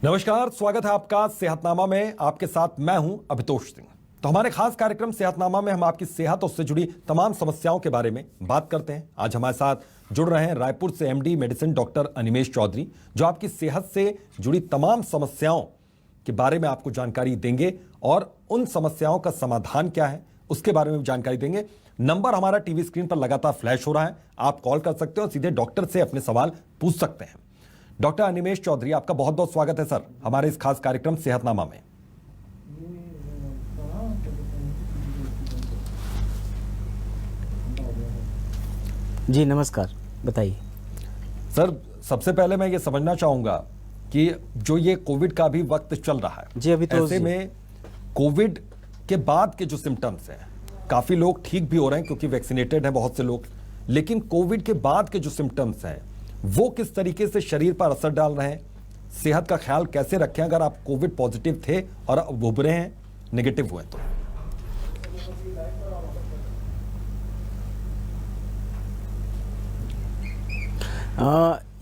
नमस्कार, स्वागत है आपका सेहतनामा में। आपके साथ मैं हूं अभितोष सिंह। तो हमारे खास कार्यक्रम सेहतनामा में हम आपकी सेहत और उससे जुड़ी तमाम समस्याओं के बारे में बात करते हैं। आज हमारे साथ जुड़ रहे हैं रायपुर से MD medicine doctor Animesh Chaudhary, जो आपकी सेहत से जुड़ी तमाम समस्याओं के बारे में आपको जानकारी देंगे और उन समस्याओं का समाधान क्या है उसके बारे में जानकारी देंगे। नंबर हमारा टीवी स्क्रीन पर लगातार फ्लैश हो रहा है, आप कॉल कर सकते हो और सीधे डॉक्टर से अपने सवाल पूछ सकते हैं। डॉक्टर अनिमेश चौधरी, आपका बहुत बहुत स्वागत है सर हमारे इस खास कार्यक्रम सेहतनामा में। जी नमस्कार, बताइए सर। सबसे पहले मैं ये समझना चाहूंगा कि जो ये कोविड का भी वक्त चल रहा है जी, अभी तो ऐसे में कोविड के बाद के जो सिम्टम्स हैं, काफी लोग ठीक भी हो रहे हैं क्योंकि वैक्सीनेटेड हैं बहुत से लोग, लेकिन कोविड के बाद के जो सिम्टम्स हैं वो किस तरीके से शरीर पर असर डाल रहे हैं, सेहत का ख्याल कैसे रखें अगर आप कोविड पॉजिटिव थे और अब उभरे हैं, नेगेटिव हुए तो?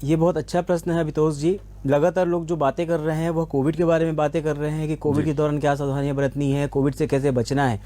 ये बहुत अच्छा प्रश्न है अभितोष जी। लगातार लोग जो बातें कर रहे हैं वह कोविड के बारे में बातें कर रहे हैं कि कोविड के दौरान क्या सावधानियां बरतनी है, कोविड से कैसे बचना है।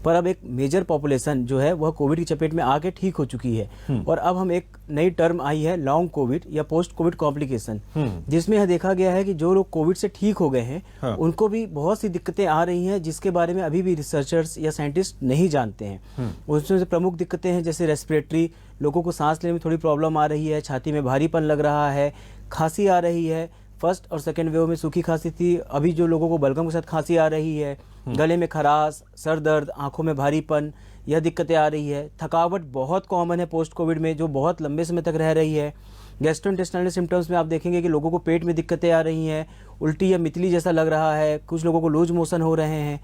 पर अब एक मेजर पॉपुलेशन जो है वह कोविड की चपेट में आके ठीक हो चुकी है और अब हम एक नई टर्म आई है लॉन्ग कोविड या पोस्ट कोविड कॉम्प्लिकेशन, जिसमें यह देखा गया है कि जो लोग कोविड से ठीक हो गए हैं उनको भी बहुत सी दिक्कतें आ रही हैं जिसके बारे में अभी भी रिसर्चर्स या साइंटिस्ट नहीं जानते हैं। उसमें से प्रमुख दिक्कतें हैं जैसे रेस्पिरेटरी, लोगों को सांस लेने में थोड़ी प्रॉब्लम आ रही है, छाती में भारीपन लग रहा है, खांसी आ रही है। फर्स्ट और सेकेंड वेव में सूखी खांसी थी, अभी जो लोगों को बलगम के साथ खांसी आ रही है, गले में खराश, सर दर्द, आंखों में भारीपन, यह दिक्कतें आ रही है। थकावट बहुत कॉमन है पोस्ट कोविड में जो बहुत लंबे समय तक रह रही है। गैस्ट्रोइंटेस्टाइनल सिम्टम्स में आप देखेंगे कि लोगों को पेट में दिक्कतें आ रही हैं, उल्टी या मितली जैसा लग रहा है, कुछ लोगों को लूज मोशन हो रहे हैं।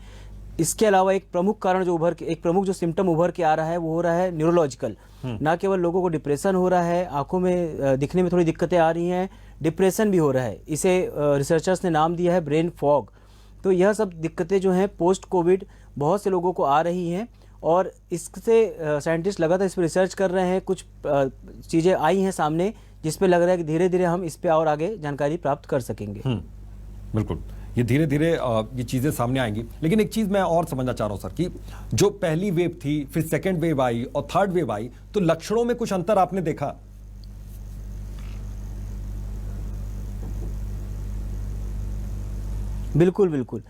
इसके अलावा एक प्रमुख कारण जो सिम्टम उभर के आ रहा है वो हो रहा है न्यूरोलॉजिकल। ना केवल लोगों को डिप्रेशन हो रहा है, आंखों में दिखने में थोड़ी दिक्कतें आ रही हैं, डिप्रेशन भी हो रहा है। इसे रिसर्चर्स ने नाम दिया है ब्रेन फॉग। तो यह सब दिक्कतें जो हैं पोस्ट कोविड बहुत से लोगों को आ रही हैं और इससे साइंटिस्ट लगातार इस पर रिसर्च कर रहे हैं। कुछ चीज़ें आई हैं सामने जिस पे लग रहा है कि धीरे धीरे हम इस पे और आगे जानकारी प्राप्त कर सकेंगे। बिल्कुल, ये धीरे धीरे ये चीजें सामने आएंगी। लेकिन एक चीज मैं और समझना चाह रहा हूं सर कि जो पहली वेव थी, फिर सेकेंड वेव आई और थर्ड वेव आई, तो लक्षणों में कुछ अंतर आपने देखा? बिल्कुल बिल्कुल।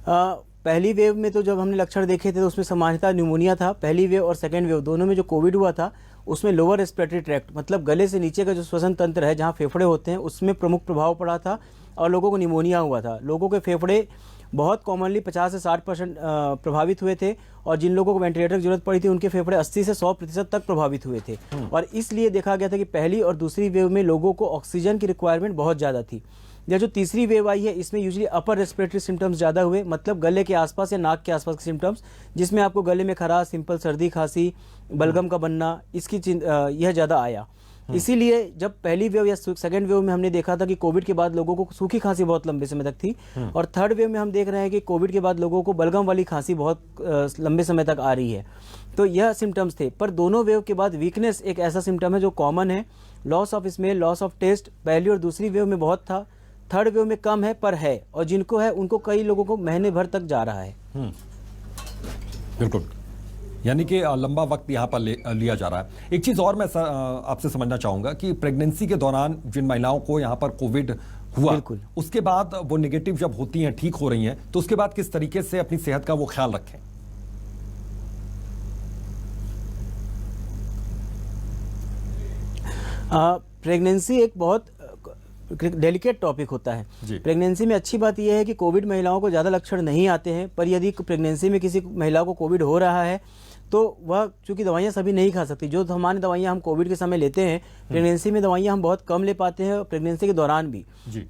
पहली वेव में तो जब हमने लक्षण देखे थे तो उसमें सामान्यतः न्यूमोनिया था। पहली वेव और सेकेंड वेव दोनों में जो कोविड हुआ था उसमें लोअर रेस्पिरेटरी ट्रैक्ट मतलब गले से नीचे का जो श्वसन तंत्र है जहां फेफड़े होते हैं उसमें प्रमुख प्रभाव पड़ा था और लोगों को निमोनिया हुआ था। लोगों के फेफड़े बहुत कॉमनली 50 से 60% प्रभावित हुए थे और जिन लोगों को वेंटिलेटर की जरूरत पड़ी थी उनके फेफड़े 80 से 100% तक प्रभावित हुए थे। और इसलिए देखा गया था कि पहली और दूसरी वेव में लोगों को ऑक्सीजन की रिक्वायरमेंट बहुत ज़्यादा थी। या जो तीसरी वेव आई है इसमें यूजुअली अपर रेस्पिरेटरी सिम्टम्स ज़्यादा हुए, मतलब गले के आसपास या नाक के आसपास के सिम्टम्स, जिसमें आपको गले में खराश, सिंपल सर्दी खांसी, बलगम का बनना, इसकी यह ज़्यादा आया। इसीलिए जब पहली वेव या सेकेंड वेव में हमने देखा था कि कोविड के बाद लोगों को सूखी खांसी बहुत लंबे समय तक थी और थर्ड वेव में हम देख रहे हैं कि कोविड के बाद लोगों को बलगम वाली खांसी बहुत लंबे समय तक आ रही है। तो यह सिम्टम्स थे। पर दोनों वेव के बाद वीकनेस एक ऐसा सिम्टम है जो कॉमन है। Loss of smell, loss of taste पहली और दूसरी वेव में बहुत था, थर्ड वेव में कम है पर है, और जिनको है उनको कई लोगों को महीने भर तक जा रहा है। बिल्कुल, यानी कि लंबा वक्त यहाँ पर लिया जा रहा है। एक चीज़ और मैं आपसे समझना चाहूँगा कि प्रेगनेंसी के दौरान जिन महिलाओं को यहाँ पर कोविड हुआ, उसके बाद वो नेगेटिव जब होती हैं, ठीक हो रही हैं, तो उसके बाद किस तरीके से अपनी सेहत का वो ख्याल रखें? प्रेगनेंसी एक बहुत डेलिकेट टॉपिक होता है। प्रेगनेंसी में अच्छी बात यह है कि कोविड महिलाओं को ज़्यादा लक्षण नहीं आते हैं, पर यदि प्रेगनेंसी में किसी महिला को कोविड हो रहा है तो वह चूंकि दवाइयाँ सभी नहीं खा सकती, जो सामान्य दवाइयाँ हम कोविड के समय लेते हैं प्रेगनेंसी में दवाइयाँ हम बहुत कम ले पाते हैं, प्रेगनेंसी के दौरान भी।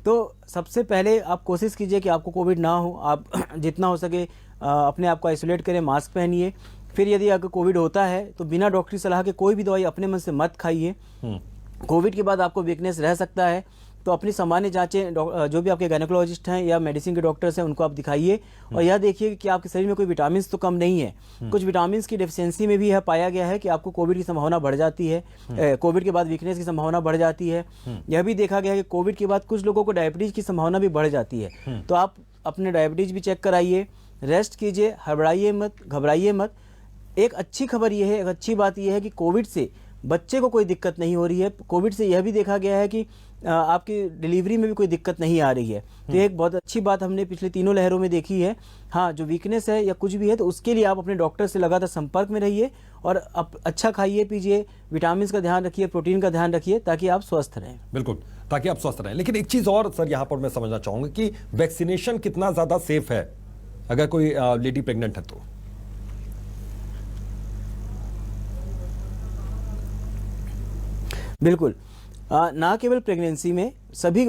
तो सबसे पहले आप कोशिश कीजिए कि आपको कोविड ना हो, आप जितना हो सके अपने आप को आइसोलेट करें, मास्क पहनिए। फिर यदि अगर कोविड होता है तो बिना डॉक्टरी सलाह के कोई भी दवाई अपने मन से मत खाइए। कोविड के बाद आपको वीकनेस रह सकता है, तो अपनी सामान्य जांचें जो भी आपके गायनेकोलॉजिस्ट हैं या मेडिसिन के डॉक्टर्स हैं उनको आप दिखाइए और यह देखिए कि आपके शरीर में कोई विटामिन तो कम नहीं है। कुछ विटामिन की डेफिशिएंसी में भी यह पाया गया है कि आपको कोविड की संभावना बढ़ जाती है, कोविड के बाद वीकनेस की संभावना बढ़ जाती है। यह भी देखा गया है कि कोविड के बाद कुछ लोगों को डायबिटीज की संभावना भी बढ़ जाती है। तो आप अपने डायबिटीज भी चेक कराइए, रेस्ट कीजिए, हड़बड़ाइए मत, घबराइए मत। एक अच्छी खबर यह है, एक अच्छी बात यह है कि कोविड से बच्चे को कोई दिक्कत नहीं हो रही है। कोविड से यह भी देखा गया है कि आपकी डिलीवरी में भी कोई दिक्कत नहीं आ रही है। तो एक बहुत अच्छी बात हमने पिछले तीनों लहरों में देखी है। हाँ, जो वीकनेस है या कुछ भी है तो उसके लिए आप अपने डॉक्टर से लगातार संपर्क में रहिए और अच्छा खाइए पीजिए, विटामिन का ध्यान रखिए, प्रोटीन का ध्यान रखिए ताकि आप स्वस्थ रहें। बिल्कुल, ताकि आप स्वस्थ रहें। लेकिन एक चीज और सर यहाँ पर मैं समझना चाहूंगा कि वैक्सीनेशन कितना ज्यादा सेफ है अगर कोई लेडी प्रेग्नेंट है तो? बिल्कुल, ना केवल प्रेगनेंसी में, सभी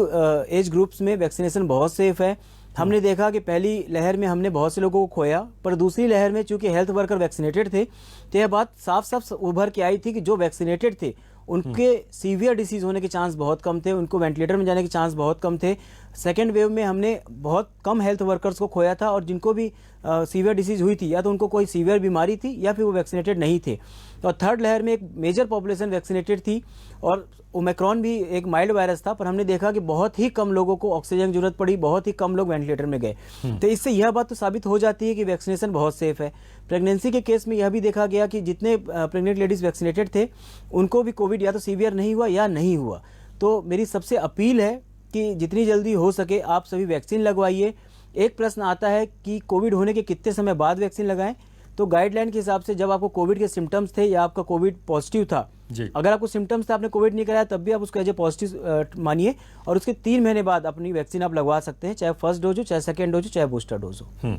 एज ग्रुप्स में वैक्सीनेशन बहुत सेफ है। हमने देखा कि पहली लहर में हमने बहुत से लोगों को खोया, पर दूसरी लहर में चूंकि हेल्थ वर्कर वैक्सीनेटेड थे तो यह बात साफ साफ उभर के आई थी कि जो वैक्सीनेटेड थे उनके सीवियर डिसीज होने के चांस बहुत कम थे, उनको वेंटिलेटर में जाने के चांस बहुत कम थे। सेकेंड वेव में हमने बहुत कम हेल्थ वर्कर्स को खोया था और जिनको भी सीवियर डिसीज हुई थी या तो उनको कोई सीवियर बीमारी थी या फिर वो वैक्सीनेटेड नहीं थे। और थर्ड लहर में एक मेजर पॉपुलेशन वैक्सीनेटेड थी और ओमिक्रॉन भी एक माइल्ड वायरस था, पर हमने देखा कि बहुत ही कम लोगों को ऑक्सीजन की जरूरत पड़ी, बहुत ही कम लोग वेंटिलेटर में गए। तो इससे यह बात तो साबित हो जाती है कि वैक्सीनेशन बहुत सेफ है। प्रेगनेंसी के केस में यह भी देखा गया कि जितने प्रेग्नेंट लेडीज वैक्सीनेटेड थे उनको भी कोविड या तो सीवियर नहीं हुआ या नहीं हुआ। तो मेरी सबसे अपील है कि जितनी जल्दी हो सके आप सभी वैक्सीन लगवाइए। एक प्रश्न आता है कि कोविड होने के कितने समय बाद वैक्सीन लगाएं, तो गाइडलाइन के हिसाब से जब आपको कोविड के सिम्टम्स थे या आपका कोविड पॉजिटिव था, अगर आपको सिम्टम्स था, आपने कोविड नहीं कराया, तब भी आप उसको एज ए पॉजिटिव मानिए और उसके 3 महीने बाद अपनी वैक्सीन आप लगवा सकते हैं, चाहे फर्स्ट डोज हो, चाहे सेकेंड डोज हो, चाहे बूस्टर डोज हो।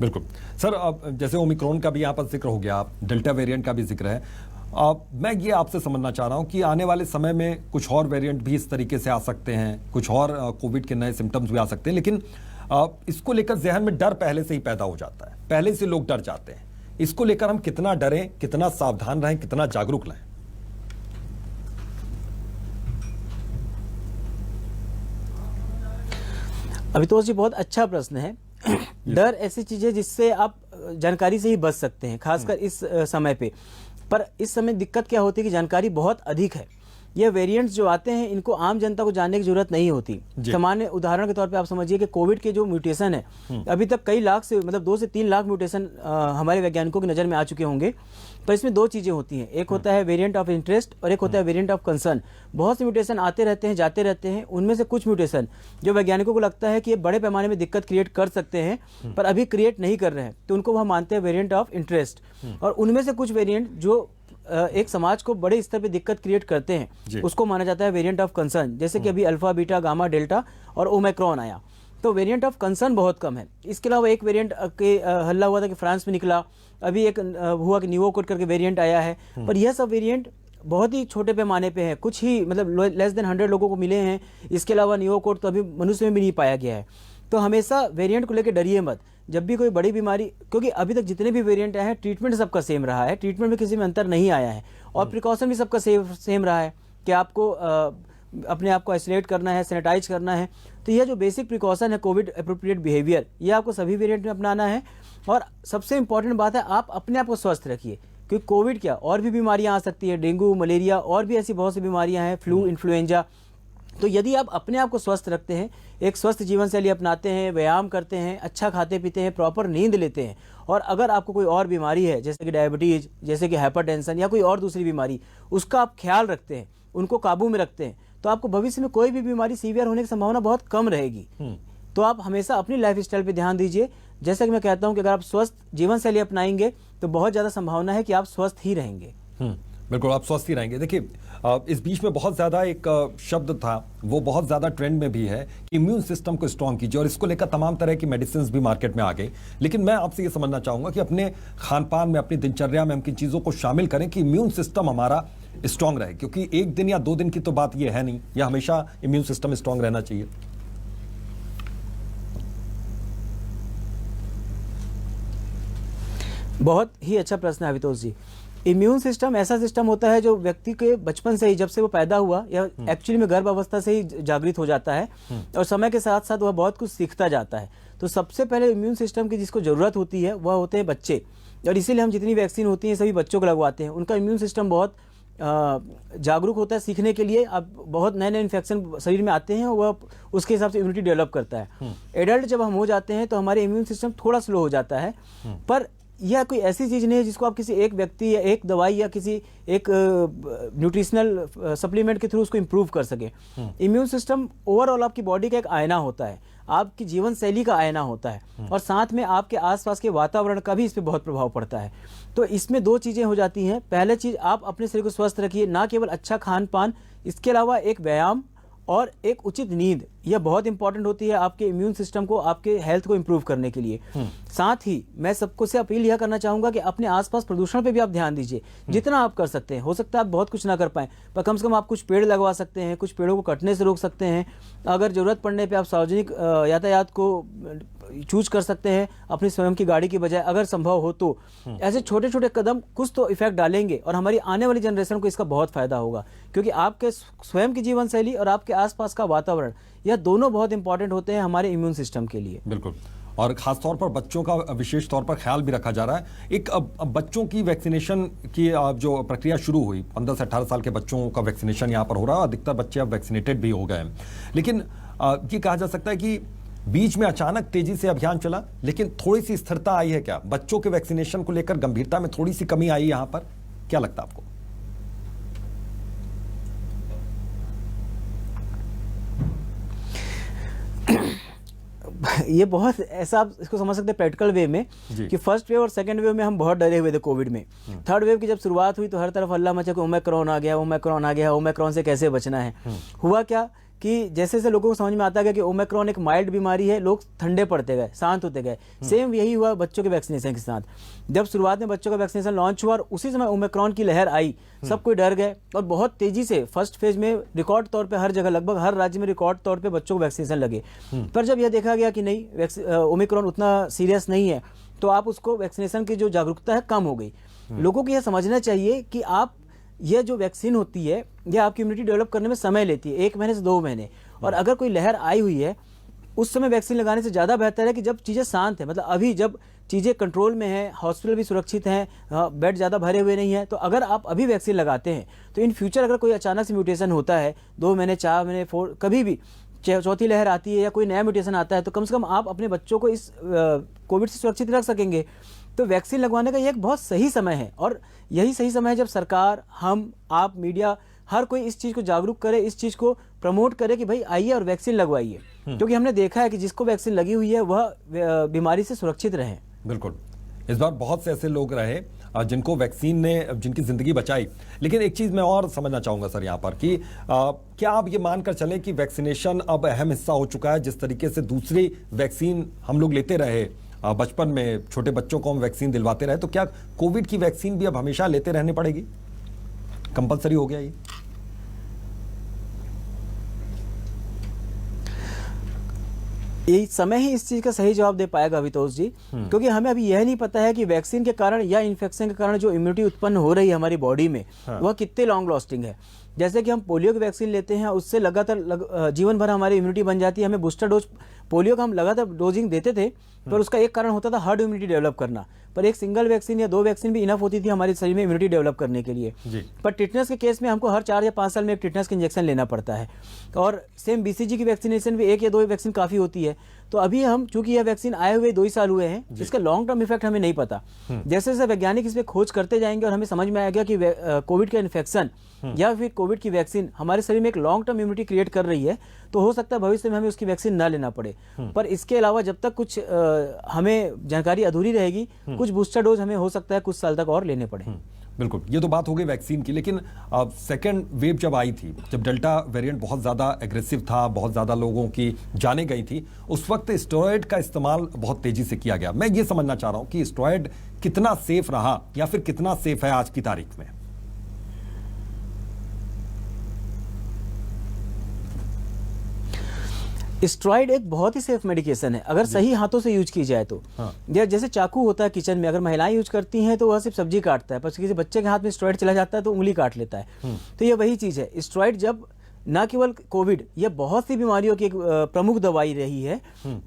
बिल्कुल सर, अब जैसे ओमिक्रॉन का भी यहाँ पर जिक्र हो गया, डेल्टा वेरिएंट का भी जिक्र है, मैं ये आपसे समझना चाह रहा हूँ कि आने वाले समय में कुछ और वेरिएंट भी इस तरीके से आ सकते हैं, कुछ और कोविड के नए सिम्टम्स भी आ सकते हैं, लेकिन इसको लेकर जहन में डर पहले से ही पैदा हो जाता है, पहले से लोग डर जाते हैं। इसको लेकर हम कितना डरें, कितना सावधान रहें, कितना जागरूक रहें? अभितोष जी, बहुत अच्छा प्रश्न है। डर ऐसी चीज है जिससे आप जानकारी से ही बच सकते हैं, खासकर इस समय पे। पर इस समय दिक्कत क्या होती है कि जानकारी बहुत अधिक है। ये वेरिएंट्स जो आते हैं इनको आम जनता को जानने की जरूरत नहीं होती। सामान्य उदाहरण के तौर पे आप समझिए कि कोविड के जो म्यूटेशन है, अभी तक कई लाख से मतलब 2 से 3 लाख म्यूटेशन हमारे वैज्ञानिकों की नज़र में आ चुके होंगे। पर इसमें 2 चीज़ें होती हैं, एक होता है वेरिएंट ऑफ इंटरेस्ट और एक होता है वेरिएंट ऑफ कंसर्न। बहुत से म्यूटेशन आते रहते हैं, जाते रहते हैं। उनमें से कुछ म्यूटेशन जो वैज्ञानिकों को लगता है कि ये बड़े पैमाने में दिक्कत क्रिएट कर सकते हैं, पर अभी क्रिएट नहीं कर रहे हैं, तो उनको हम मानते हैं वेरिएंट ऑफ इंटरेस्ट। और उनमें से कुछ वेरिएंट जो एक समाज को बड़े स्तर पे दिक्कत क्रिएट करते हैं, उसको माना जाता है वेरिएंट ऑफ कंसर्न। जैसे कि अभी अल्फा, बीटा, गामा, डेल्टा और ओमिक्रॉन आया, तो वेरिएंट ऑफ कंसर्न बहुत कम है। इसके अलावा एक वेरिएंट के हल्ला हुआ था कि फ्रांस में निकला, अभी एक हुआ कि न्यूओकोड करके वेरिएंट आया है, पर यह सब वेरिएंट बहुत ही छोटे पैमाने पे है, कुछ ही मतलब लेस देन 100 लोगों को मिले हैं। इसके अलावा न्यूओकोड तो अभी मनुष्य में भी नहीं पाया गया है। तो हमेशा वेरिएंट को लेकर डरिए मत। जब भी कोई बड़ी बीमारी, क्योंकि अभी तक जितने भी वेरिएंट आए हैं ट्रीटमेंट सबका सेम रहा है, ट्रीटमेंट में किसी में अंतर नहीं आया है और प्रिकॉशन भी सबका सेम रहा है कि आपको अपने आप को आइसोलेट करना है, सैनिटाइज करना है। तो यह जो बेसिक प्रिकॉशन है, कोविड एप्रोप्रिएट बिहेवियर, ये आपको सभी वेरिएंट में अपनाना है। और सबसे इंपॉर्टेंट बात है, आप अपने आप को स्वस्थ रखिए, क्योंकि कोविड क्या और भी बीमारियां आ सकती है, डेंगू, मलेरिया और भी ऐसी बहुत सी बीमारियां हैं, फ्लू, इन्फ्लुएंजा। तो यदि आप अपने आप को स्वस्थ रखते हैं, एक स्वस्थ जीवन शैली अपनाते हैं, व्यायाम करते हैं, अच्छा खाते पीते हैं, प्रॉपर नींद लेते हैं, और अगर आपको कोई और बीमारी है जैसे कि डायबिटीज, जैसे कि हाइपरटेंशन या कोई और दूसरी बीमारी, उसका आप ख्याल रखते हैं, उनको काबू में रखते हैं, तो आपको भविष्य में कोई भी बीमारी सीवियर होने की संभावना बहुत कम रहेगी। तो आप हमेशा अपनी लाइफ स्टाइल पर ध्यान दीजिए। जैसा कि मैं कहता हूं कि अगर आप स्वस्थ जीवन शैली अपनाएंगे तो बहुत ज़्यादा संभावना है कि आप स्वस्थ ही रहेंगे। बिल्कुल, आप स्वस्थ ही रहेंगे। देखिए, इस बीच में बहुत ज़्यादा एक शब्द था, वो बहुत ज़्यादा ट्रेंड में भी है कि इम्यून सिस्टम को स्ट्रॉन्ग कीजिए, और इसको लेकर तमाम तरह की मेडिसिन भी मार्केट में आ गई। लेकिन मैं आपसे ये समझना चाहूँगा कि अपने खान पान में, अपनी दिनचर्या में हम किन चीज़ों को शामिल करें कि इम्यून सिस्टम हमारा स्ट्रॉन्ग रहे, क्योंकि 1 दिन या 2 दिन की तो बात ये है नहीं, या हमेशा इम्यून सिस्टम स्ट्रॉन्ग रहना चाहिए। बहुत ही अच्छा प्रश्न है अभितोष जी। इम्यून सिस्टम ऐसा सिस्टम होता है जो व्यक्ति के बचपन से ही, जब से वो पैदा हुआ या एक्चुअली में गर्भ अवस्था से ही जागृत हो जाता है और समय के साथ साथ वह बहुत कुछ सीखता जाता है। तो सबसे पहले इम्यून सिस्टम की जिसको ज़रूरत होती है वह होते हैं बच्चे, और इसीलिए हम जितनी वैक्सीन होती हैं सभी बच्चों को लगवाते हैं। उनका इम्यून सिस्टम बहुत जागरूक होता है सीखने के लिए। अब बहुत नए नए इन्फेक्शन शरीर में आते हैं, वह उसके हिसाब से इम्यूनिटी डेवलप करता है। एडल्ट जब हम हो जाते हैं तो हमारे इम्यून सिस्टम थोड़ा स्लो हो जाता है, पर यह कोई ऐसी चीज़ नहीं है जिसको आप किसी एक व्यक्ति या एक दवाई या किसी एक न्यूट्रिशनल सप्लीमेंट के थ्रू उसको इम्प्रूव कर सके। इम्यून सिस्टम ओवरऑल आपकी बॉडी का एक आईना होता है, आपकी जीवन शैली का आईना होता है, और साथ में आपके आसपास के वातावरण का भी इस पर बहुत प्रभाव पड़ता है। तो इसमें दो चीज़ें हो जाती हैं। पहले चीज़, आप अपने शरीर को स्वस्थ रखिए, ना केवल अच्छा खान पान, इसके अलावा एक व्यायाम और एक उचित नींद, यह बहुत इंपॉर्टेंट होती है आपके इम्यून सिस्टम को, आपके हेल्थ को इंप्रूव करने के लिए। साथ ही मैं सबको से अपील यह करना चाहूँगा कि अपने आसपास प्रदूषण पे भी आप ध्यान दीजिए, जितना आप कर सकते हैं। हो सकता है आप बहुत कुछ ना कर पाएं, पर कम से कम आप कुछ पेड़ लगवा सकते हैं, कुछ पेड़ों को कटने से रोक सकते हैं। अगर ज़रूरत पड़ने पर आप सार्वजनिक यातायात को चूज कर सकते हैं अपनी स्वयं की गाड़ी की बजाय, अगर संभव हो तो। ऐसे छोटे छोटे कदम कुछ तो इफेक्ट डालेंगे और हमारी आने वाली जनरेशन को इसका बहुत फायदा होगा, क्योंकि आपके स्वयं की जीवन शैली और आपके आसपास का वातावरण, यह दोनों बहुत इंपॉर्टेंट होते हैं हमारे इम्यून सिस्टम के लिए। बिल्कुल, और खासतौर पर बच्चों का विशेष तौर पर ख्याल भी रखा जा रहा है। एक अब बच्चों की वैक्सीनेशन की जो प्रक्रिया शुरू हुई, 15 से 18 साल के बच्चों का वैक्सीनेशन यहाँ पर हो रहा है। अधिकतर बच्चे अब वैक्सीनेटेड भी हो गए हैं, लेकिन ये कहा जा सकता है कि बीच में अचानक तेजी से अभियान चला, लेकिन थोड़ी सी स्थिरता आई है क्या? बच्चों के वैक्सीनेशन को लेकर गंभीरता में थोड़ी सी कमी आई यहाँ पर, क्या लगता है आपको? ये बहुत ऐसा आप इसको समझ सकते हैं प्रैक्टिकल वे में कि फर्स्ट वेव और सेकंड वेव में हम बहुत डरे हुए थे कोविड में। थर्ड वेव की जब शुरुआत हुई तो हर तरफ हल्ला मचा कि ओमिक्रॉन आ गया, ओमिक्रॉन आ गया, ओमिक्रॉन से कैसे बचना है। हुआ क्या कि जैसे जैसे लोगों को समझ में आता गया कि ओमिक्रॉन एक माइल्ड बीमारी है, लोग ठंडे पड़ते गए, शांत होते गए। सेम यही हुआ बच्चों के वैक्सीनेशन के साथ। जब शुरुआत में बच्चों का वैक्सीनेशन लॉन्च हुआ और उसी समय ओमिक्रॉन की लहर आई, सब कोई डर गए और बहुत तेजी से फर्स्ट फेज में रिकॉर्ड तौर पे हर जगह, लगभग हर राज्य में रिकॉर्ड तौर पे बच्चों को वैक्सीनेशन लगे। पर जब यह देखा गया कि नहीं, ओमिक्रॉन उतना सीरियस नहीं है, तो आप उसको वैक्सीनेशन की जो जागरूकता है कम हो गई। लोगों को यह समझना चाहिए कि आप यह जो वैक्सीन होती है यह आपकी इम्यूनिटी डेवलप करने में समय लेती है, 1 महीने से 2 महीने। और अगर कोई लहर आई हुई है उस समय वैक्सीन लगाने से ज़्यादा बेहतर है कि जब चीज़ें शांत है, मतलब अभी जब चीज़ें कंट्रोल में है, हॉस्पिटल भी सुरक्षित हैं, बेड ज़्यादा भरे हुए नहीं है, तो अगर आप अभी वैक्सीन लगाते हैं तो इन फ्यूचर अगर कोई अचानक से म्यूटेशन होता है, 2 महीने 4 महीने 4 कभी भी चौथी लहर आती है या कोई नया म्यूटेशन आता है, तो कम से कम आप अपने बच्चों को इस कोविड से सुरक्षित रख सकेंगे। तो वैक्सीन लगवाने का ये एक बहुत सही समय है, और यही सही समय है जब सरकार, हम, आप, मीडिया, हर कोई इस चीज़ को जागरूक करे, इस चीज़ को प्रमोट करे कि भाई आइए और वैक्सीन लगवाइए, क्योंकि हमने देखा है कि जिसको वैक्सीन लगी हुई है वह बीमारी से सुरक्षित रहे। बिल्कुल, इस बार बहुत से ऐसे लोग रहे जिनको वैक्सीन ने जिनकी जिंदगी बचाई। लेकिन एक चीज़ मैं और समझना चाहूँगा सर यहाँ पर कि क्या आप ये मानकर चलें कि वैक्सीनेशन अब अहम हिस्सा हो चुका है? जिस तरीके से दूसरी वैक्सीन हम लोग लेते रहे, बचपन में छोटे बच्चों को हम वैक्सीन दिलवाते रहे, तो क्या कोविड की वैक्सीन भी अब हमेशा लेते रहने पड़ेगी? कंपलसरी हो गया ये समय ही इस चीज का सही जवाब दे पाएगा अभितोष जी, क्योंकि हमें अभी यह नहीं पता है कि वैक्सीन के कारण या इन्फेक्शन के कारण जो इम्यूनिटी उत्पन्न हो रही है हमारी बॉडी में, वह कितने लॉन्ग लास्टिंग है। जैसे कि हम पोलियो की वैक्सीन लेते हैं, उससे लगातार जीवन भर हमारी इम्यूनिटी बन जाती है। हमें बूस्टर डोज पोलियो का हम लगातार डोजिंग देते थे, पर उसका एक कारण होता था हर्ड इम्यूनिटी डेवलप करना, पर एक सिंगल वैक्सीन या 2 वैक्सीन भी इनफ होती थी हमारे शरीर में इम्यूनिटी डेवलप करने के लिए। पर टिटनेस के केस में हमको हर 4 या 5 साल में एक टिटनेस का इंजेक्शन लेना पड़ता है, और सेम BCG की वैक्सीनेशन भी 1 या 2 वैक्सीन काफ़ी होती है। तो अभी हम, चूंकि यह वैक्सीन आए हुए 2 ही साल हुए हैं, इसका लॉन्ग टर्म इफेक्ट हमें नहीं पता। जैसे जैसे वैज्ञानिक इस पर खोज करते जाएंगे और हमें समझ में आएगा कि कोविड का इन्फेक्शन या फिर कोविड की वैक्सीन हमारे शरीर में एक लॉन्ग टर्म इम्यूनिटी क्रिएट कर रही है, तो हो सकता है भविष्य में हमें उसकी वैक्सीन ना लेना पड़े। पर इसके अलावा जब तक कुछ हमें जानकारी अधूरी रहेगी, कुछ बूस्टर डोज हमें हो सकता है कुछ साल तक और लेने पड़े। बिल्कुल, ये तो बात हो गई वैक्सीन की, लेकिन सेकेंड वेव जब आई थी, जब डेल्टा वेरिएंट बहुत ज़्यादा एग्रेसिव था, बहुत ज़्यादा लोगों की जाने गई थी, उस वक्त स्टेरॉयड का इस्तेमाल बहुत तेज़ी से किया गया। मैं ये समझना चाह रहा हूँ कि स्टेरॉयड कितना सेफ रहा या फिर कितना सेफ है आज की तारीख में? स्टेरॉइड एक बहुत ही सेफ मेडिकेशन है अगर सही हाथों से यूज की जाए तो। हाँ। या जैसे चाकू होता है किचन में, अगर महिलाएं यूज करती हैं तो वह सिर्फ सब्जी काटता है, पर किसी बच्चे के हाथ में स्टेरॉइड चला जाता है तो उंगली काट लेता है। तो ये वही चीज़ है, स्टेरॉइड जब न केवल कोविड, ये बहुत सी बीमारियों की एक प्रमुख दवाई रही है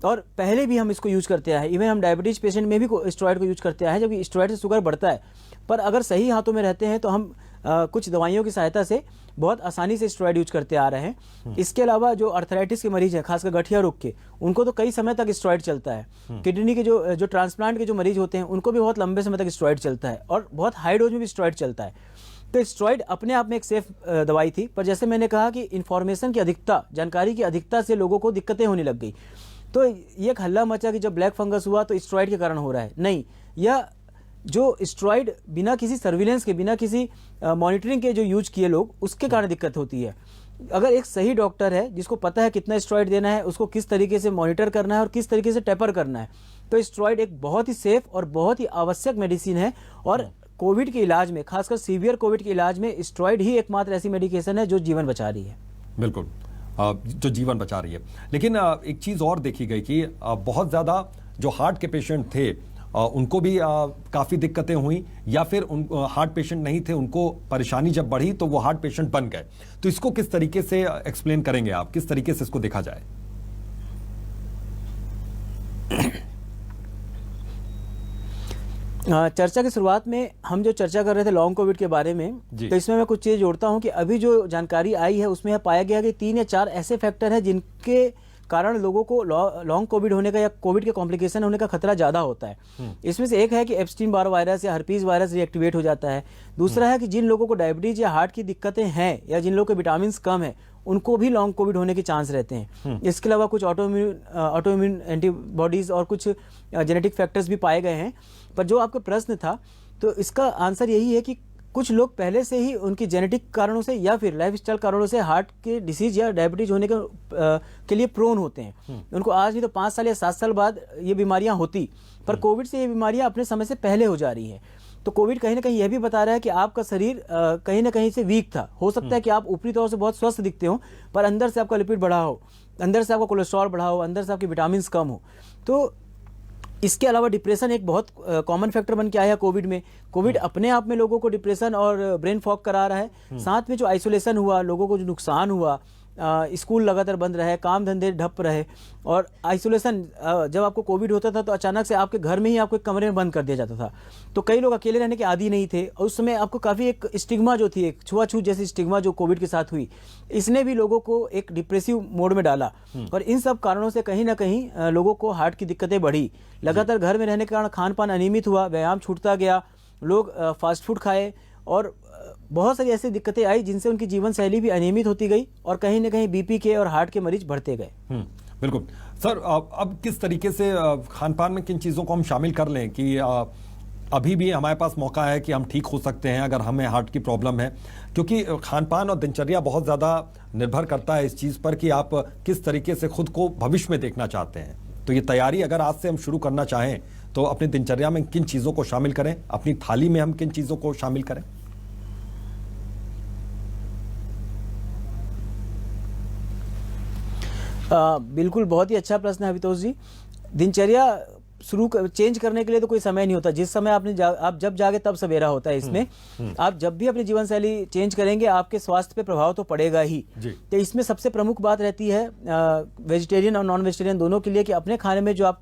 और पहले भी हम इसको यूज करते आए हैं। इवन हम डायबिटीज पेशेंट में भी स्टेरॉइड को यूज करते आए हैं, जबकि स्टेरॉइड से शुगर बढ़ता है। पर अगर सही हाथों में रहते हैं तो हम कुछ दवाइयों की सहायता से बहुत आसानी से स्टेरॉइड यूज करते आ रहे हैं। इसके अलावा जो अर्थराइटिस के मरीज हैं, खासकर गठिया रोग के, उनको तो कई समय तक स्टेरॉइड चलता है। किडनी के जो ट्रांसप्लांट के जो मरीज होते हैं उनको भी बहुत लंबे समय तक स्टेरॉइड चलता है और बहुत हाई डोज में भी स्टेरॉइड चलता है। तो स्टेरॉइड अपने आप में एक सेफ दवाई थी, पर जैसे मैंने कहा कि इन्फॉर्मेशन की अधिकता, जानकारी की अधिकता से लोगों को दिक्कतें होने लग गई। तो ये एक हल्ला मचा कि जब ब्लैक फंगस हुआ तो स्टेरॉइड के कारण हो रहा है। नहीं, यह जो स्टेरॉइड बिना किसी सर्विलेंस के, बिना किसी मॉनिटरिंग के जो यूज किए लोग, उसके कारण दिक्कत होती है। अगर एक सही डॉक्टर है जिसको पता है कितना स्टेरॉइड देना है, उसको किस तरीके से मॉनिटर करना है और किस तरीके से टेपर करना है, तो स्टेरॉइड एक बहुत ही सेफ और बहुत ही आवश्यक मेडिसिन है। और कोविड के इलाज में, खासकर सीवियर कोविड के इलाज में, स्टेरॉइड ही एकमात्र ऐसी मेडिकेशन है जो जीवन बचा रही है। बिल्कुल, जो जीवन बचा रही है। लेकिन एक चीज़ और देखी गई कि बहुत ज़्यादा जो हार्ट के पेशेंट थे उनको भी काफ़ी दिक्कतें हुई, या फिर उन हार्ट पेशेंट नहीं थे, उनको परेशानी जब बढ़ी तो वो हार्ट पेशेंट बन गए। तो इसको किस तरीके से एक्सप्लेन करेंगे आप, किस तरीके से इसको देखा जाए? चर्चा की शुरुआत में हम जो चर्चा कर रहे थे लॉन्ग कोविड के बारे में, तो इसमें मैं कुछ चीज़ जोड़ता हूं कि अभी जो जानकारी आई है उसमें पाया गया कि 3 या 4 ऐसे फैक्टर हैं जिनके कारण लोगों को लॉन्ग कोविड होने का या कोविड के कॉम्प्लिकेशन होने का खतरा ज़्यादा होता है। इसमें से एक है कि एप्स्टीन बार वायरस या हर्पीज वायरस रिएक्टिवेट हो जाता है। दूसरा है कि जिन लोगों को डायबिटीज या हार्ट की दिक्कतें हैं या जिन लोगों के विटामिन कम है, उनको भी लॉन्ग कोविड होने के चांस रहते हैं। इसके अलावा कुछ ऑटोइम्यून एंटीबॉडीज और कुछ जेनेटिक फैक्टर्स भी पाए गए हैं। पर जो आपका प्रश्न था, तो इसका आंसर यही है कि कुछ लोग पहले से ही उनकी जेनेटिक कारणों से या फिर लाइफस्टाइल कारणों से हार्ट के डिसीज या डायबिटीज होने के लिए प्रोन होते हैं। उनको आज नहीं तो 5 साल या 7 साल बाद ये बीमारियां होती, पर कोविड से ये बीमारियां अपने समय से पहले हो जा रही हैं। तो कोविड कहीं ना कहीं यह भी बता रहा है कि आपका शरीर कहीं ना कहीं से वीक था। हो सकता है कि आप ऊपरी तौर से बहुत स्वस्थ दिखते हो, पर अंदर से आपका लिपिड बढ़ा हो, अंदर से आपका कोलेस्ट्रॉल बढ़ा हो, अंदर से आपके विटामिन कम हो। तो इसके अलावा डिप्रेशन एक बहुत कॉमन फैक्टर बन के आया कोविड में। कोविड अपने आप में लोगों को डिप्रेशन और ब्रेन फॉग करा रहा है। साथ में जो आइसोलेशन हुआ, लोगों को जो नुकसान हुआ, स्कूल लगातार बंद रहे, काम धंधे ठप रहे, और आइसोलेशन, जब आपको कोविड होता था तो अचानक से आपके घर में ही आपको एक कमरे में बंद कर दिया जाता था। तो कई लोग अकेले रहने के आदी नहीं थे, और उस समय आपको काफ़ी एक स्टिग्मा जो थी, एक छुआछूत जैसी स्टिग्मा जो कोविड के साथ हुई, इसने भी लोगों को एक डिप्रेसिव मोड में डाला। और इन सब कारणों से कहीं ना कहीं लोगों को हार्ट की दिक्कतें बढ़ी। लगातार घर में रहने के कारण खान पान अनियमित हुआ, व्यायाम छूटता गया, लोग फास्ट फूड खाए, और बहुत सारी ऐसी दिक्कतें आई जिनसे उनकी जीवन शैली भी अनियमित होती गई, और कहीं ना कहीं बीपी के और हार्ट के मरीज बढ़ते गए। बिल्कुल सर, अब किस तरीके से खान पान में किन चीज़ों को हम शामिल कर लें कि अभी भी हमारे पास मौका है कि हम ठीक हो सकते हैं अगर हमें हार्ट की प्रॉब्लम है? क्योंकि खान पान और दिनचर्या बहुत ज़्यादा निर्भर करता है इस चीज़ पर कि आप किस तरीके से खुद को भविष्य में देखना चाहते हैं। तो ये तैयारी अगर आज से हम शुरू करना चाहें तो अपनी दिनचर्या में किन चीज़ों को शामिल करें, अपनी थाली में हम किन चीज़ों को शामिल करें? बिल्कुल, बहुत ही अच्छा प्रश्न है अभितोष जी। दिनचर्या चेंज करने के लिए तो कोई समय नहीं होता। जिस समय आप जब जागे तब सवेरा होता है। इसमें आप जब भी अपनी जीवन शैली चेंज करेंगे, आपके स्वास्थ्य पे प्रभाव तो पड़ेगा ही। तो इसमें सबसे प्रमुख बात रहती है वेजिटेरियन और नॉन वेजिटेरियन दोनों के लिए कि अपने खाने में जो आप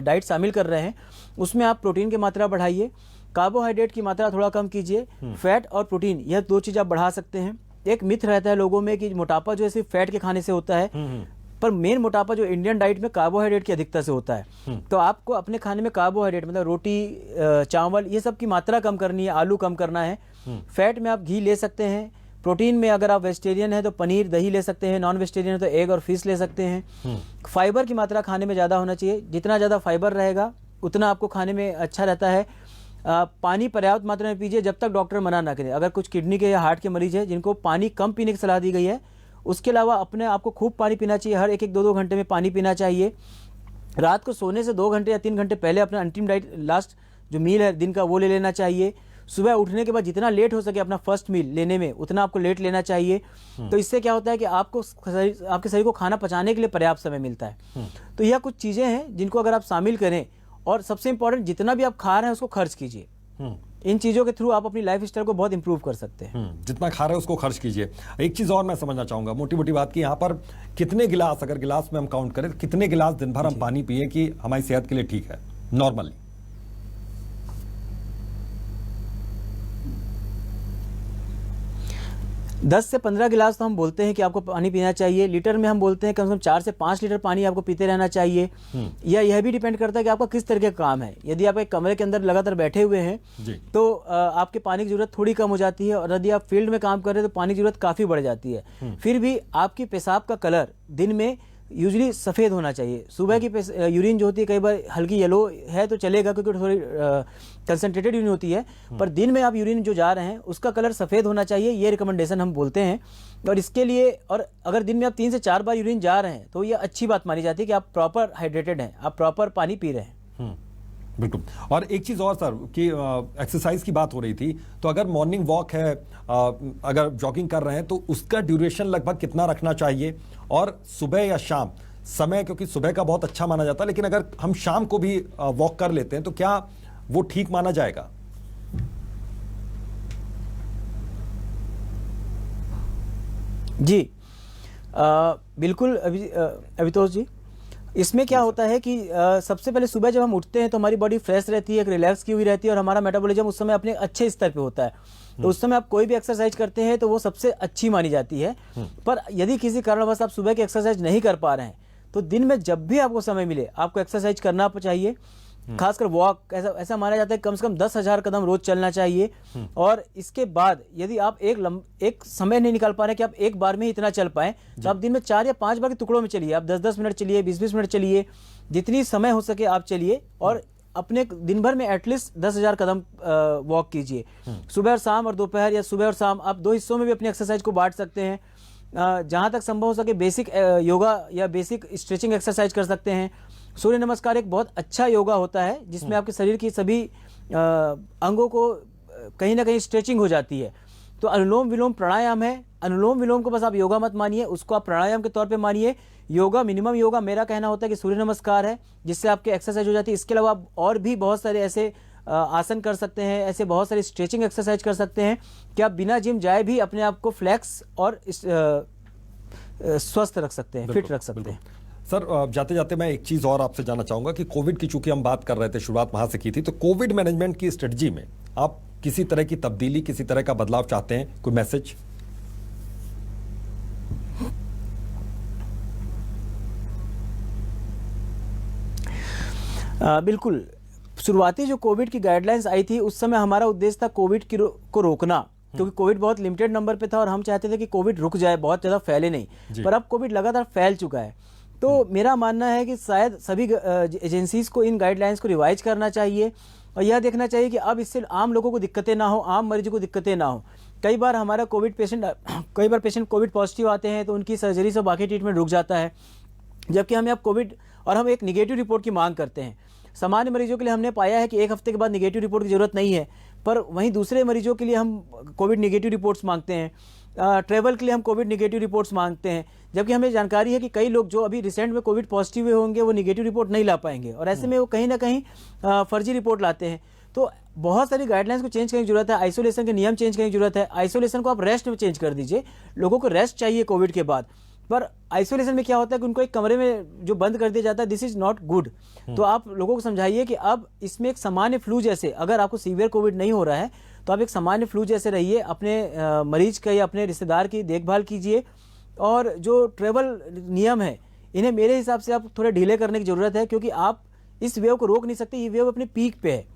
डाइट शामिल कर रहे हैं उसमें आप प्रोटीन की मात्रा बढ़ाइए, कार्बोहाइड्रेट की मात्रा थोड़ा कम कीजिए, फैट और प्रोटीन यह 2 चीज़ आप बढ़ा सकते हैं। एक मिथ रहता है लोगों में कि मोटापा जो है सिर्फ फैट के खाने से होता है, पर मेन मोटापा जो इंडियन डाइट में कार्बोहाइड्रेट की अधिकता से होता है। तो आपको अपने खाने में कार्बोहाइड्रेट मतलब रोटी, चावल, ये सब की मात्रा कम करनी है, आलू कम करना है। फैट में आप घी ले सकते हैं। प्रोटीन में अगर आप वेजिटेरियन है तो पनीर, दही ले सकते हैं। नॉन वेजिटेरियन है तो एग और फिश ले सकते हैं। फाइबर की मात्रा खाने में ज़्यादा होना चाहिए। जितना ज़्यादा फाइबर रहेगा उतना आपको खाने में अच्छा रहता है। पानी पर्याप्त मात्रा में पीजिए जब तक डॉक्टर मना ना करे। अगर कुछ किडनी के या हार्ट के मरीज हैं जिनको पानी कम पीने की सलाह दी गई है, उसके अलावा अपने आपको खूब पानी पीना चाहिए। हर 1-2 घंटे में पानी पीना चाहिए। रात को सोने से 2 घंटे या 3 घंटे पहले अपना अंतिम डाइट, लास्ट जो मील है दिन का, वो ले लेना चाहिए। सुबह उठने के बाद जितना लेट हो सके अपना फर्स्ट मील लेने में उतना आपको लेट लेना चाहिए। तो इससे क्या होता है कि आपके शरीर को खाना पचाने के लिए पर्याप्त समय मिलता है। तो यह कुछ चीज़ें हैं जिनको अगर आप शामिल करें, और सबसे इंपॉर्टेंट जितना भी आप खा रहे हैं उसको खर्च कीजिए। इन चीज़ों के थ्रू आप अपनी लाइफ स्टाइल को बहुत इंप्रूव कर सकते हैं। जितना खा रहे हैं उसको खर्च कीजिए। एक चीज़ और मैं समझना चाहूँगा, मोटी मोटी बात की, यहाँ पर कितने गिलास, अगर गिलास में हम काउंट करें, कितने गिलास दिन भर हम पानी पिए कि हमारी सेहत के लिए ठीक है नॉर्मली? 10 से 15 गिलास तो हम बोलते हैं कि आपको पानी पीना चाहिए। लीटर में हम बोलते हैं कम से कम 4 से 5 लीटर पानी आपको पीते रहना चाहिए। या यह भी डिपेंड करता है कि आपका किस तरह का काम है। यदि आप एक कमरे के अंदर लगातार बैठे हुए हैं तो आपके पानी की जरूरत थोड़ी कम हो जाती है, और यदि आप फील्ड में काम कर रहे हैं तो पानी की जरूरत काफ़ी बढ़ जाती है। फिर भी आपकी पेशाब का कलर दिन में यूजुअली सफ़ेद होना चाहिए। सुबह की यूरिन जो होती है कई बार हल्की येलो है तो चलेगा क्योंकि थोड़ी कंसनट्रेटेड यूरिन होती है, पर दिन में आप यूरिन जो जा रहे हैं उसका कलर सफ़ेद होना चाहिए, ये रिकमेंडेशन हम बोलते हैं। और इसके लिए, और अगर दिन में आप 3 से 4 बार यूरिन जा रहे हैं तो ये अच्छी बात मानी जाती है कि आप प्रॉपर हाइड्रेटेड हैं, आप प्रॉपर पानी पी रहे हैं। बिल्कुल। और एक चीज़ और सर कि एक्सरसाइज की बात हो रही थी, तो अगर मॉर्निंग वॉक है, अगर जॉगिंग कर रहे हैं तो उसका ड्यूरेशन लगभग कितना रखना चाहिए? और सुबह या शाम समय, क्योंकि सुबह का बहुत अच्छा माना जाता है, लेकिन अगर हम शाम को भी वॉक कर लेते हैं तो क्या वो ठीक माना जाएगा? जी बिल्कुल अभितोष जी, इसमें क्या होता है कि सबसे पहले सुबह जब हम उठते हैं तो हमारी बॉडी फ्रेश रहती है, एक रिलैक्स की हुई रहती है, और हमारा मेटाबॉलिज्म उस समय अपने अच्छे स्तर पे होता है। तो उस समय आप कोई भी एक्सरसाइज करते हैं तो वो सबसे अच्छी मानी जाती है। पर यदि किसी कारणवश आप सुबह की एक्सरसाइज नहीं कर पा रहे हैं तो दिन में जब भी आपको समय मिले आपको एक्सरसाइज करना चाहिए। खासकर वॉक, ऐसा माना जाता है कम से कम 10,000 कदम रोज चलना चाहिए। और इसके बाद यदि आप एक समय नहीं निकाल पा रहे कि आप एक बार में ही इतना चल पाए, तो आप दिन में 4 या 5 बार के टुकड़ों में चलिए। आप 10-10 मिनट चलिए, 20-20 मिनट चलिए, जितनी समय हो सके आप चलिए, और अपने दिन भर में एटलीस्ट 10,000 कदम वॉक कीजिए। सुबह और शाम, और दोपहर या सुबह और शाम, आप 2 हिस्सों में भी अपनी एक्सरसाइज को बांट सकते हैं। जहाँ तक संभव हो सके बेसिक योगा या बेसिक स्ट्रेचिंग एक्सरसाइज कर सकते हैं। सूर्य नमस्कार एक बहुत अच्छा योगा होता है जिसमें आपके शरीर की सभी अंगों को कहीं ना कहीं स्ट्रेचिंग हो जाती है। तो अनुलोम विलोम प्राणायाम है। अनुलोम विलोम को बस आप योगा मत मानिए, उसको आप प्राणायाम के तौर पे मानिए। योगा, मिनिमम योगा मेरा कहना होता है कि सूर्य नमस्कार है, जिससे आपके एक्सरसाइज हो जाती है। इसके अलावा आप और भी बहुत सारे ऐसे आसन कर सकते हैं, ऐसे बहुत सारी स्ट्रेचिंग एक्सरसाइज कर सकते हैं कि आप बिना जिम जाए भी अपने आप को फ्लैक्स और स्वस्थ रख सकते हैं, फिट रख सकते हैं। सर जाते जाते मैं एक चीज़ और आपसे जानना चाहूँगा कि कोविड की चूंकि हम बात कर रहे थे, शुरुआत वहाँ से की थी, तो कोविड मैनेजमेंट की स्ट्रेटजी में आप किसी तरह की तब्दीली, किसी तरह का बदलाव चाहते हैं? कोई मैसेज? बिल्कुल। शुरुआती जो कोविड की गाइडलाइंस आई थी उस समय हमारा उद्देश्य था कोविड को रोकना, क्योंकि कोविड बहुत लिमिटेड नंबर पे था और हम चाहते थे कि कोविड रुक जाए, बहुत ज़्यादा फैले नहीं। पर अब कोविड लगातार फैल चुका है। तो मेरा मानना है कि शायद सभी एजेंसीज को इन गाइडलाइंस को रिवाइज करना चाहिए और यह देखना चाहिए कि अब इससे आम लोगों को दिक्कतें ना हो, आम मरीजों को दिक्कतें ना हो। कई बार हमारा कई बार पेशेंट कोविड पॉजिटिव आते हैं तो उनकी सर्जरी से बाकी ट्रीटमेंट रुक जाता है, जबकि हमें अब कोविड और हम एक निगेटिव रिपोर्ट की मांग करते हैं। सामान्य मरीजों के लिए हमने पाया है कि 1 हफ्ते के बाद निगेटिव रिपोर्ट की जरूरत नहीं है, पर वहीं दूसरे मरीजों के लिए हम कोविड निगेटिव रिपोर्ट्स मांगते हैं। ट्रैवल के लिए हम कोविड निगेटिव रिपोर्ट्स मांगते हैं, जबकि हमें जानकारी है कि कई लोग जो अभी रिसेंट में कोविड पॉजिटिव हुए होंगे वो निगेटिव रिपोर्ट नहीं ला पाएंगे, और ऐसे में वो कहीं ना कहीं फर्जी रिपोर्ट लाते हैं। तो बहुत सारी गाइडलाइंस को चेंज करने की जरूरत है, आइसोलेशन के नियम चेंज करने की जरूरत है। आइसोलेशन को आप रेस्ट में चेंज कर दीजिए, लोगों को रेस्ट चाहिए कोविड के बाद। पर आइसोलेशन में क्या होता है कि उनको एक कमरे में जो बंद कर दिया जाता है, दिस इज नॉट गुड। तो आप लोगों को समझाइए कि अब इसमें एक सामान्य फ्लू जैसे, अगर आपको सीवियर कोविड नहीं हो रहा है तो आप एक सामान्य फ्लू जैसे रहिए, अपने मरीज का या अपने रिश्तेदार की देखभाल कीजिए। और जो ट्रेवल नियम है इन्हें मेरे हिसाब से आप थोड़े ढीले करने की जरूरत है, क्योंकि आप इस वेव को रोक नहीं सकते। ये वेव अपने पीक पे है,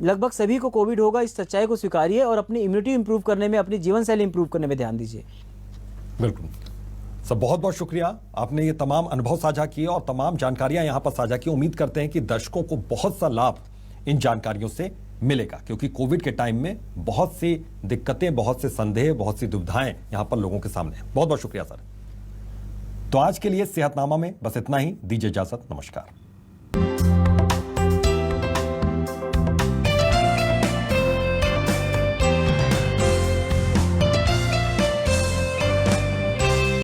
लगभग सभी को कोविड होगा। इस सच्चाई को स्वीकारिए और अपनी इम्यूनिटी इंप्रूव करने में, अपनी जीवन शैली इंप्रूव करने में ध्यान दीजिए। बिल्कुल सर, बहुत बहुत शुक्रिया, आपने ये तमाम अनुभव साझा किए और तमाम जानकारियां यहां पर साझा की। उम्मीद करते हैं कि दर्शकों को बहुत सा लाभ इन जानकारियों से मिलेगा, क्योंकि कोविड के टाइम में बहुत सी दिक्कतें, बहुत से संदेह, बहुत सी दुविधाएं यहां पर लोगों के सामने हैं। बहुत बहुत शुक्रिया सर। तो आज के लिए सेहतनामा में बस इतना ही। दीजिए इजाजत, नमस्कार।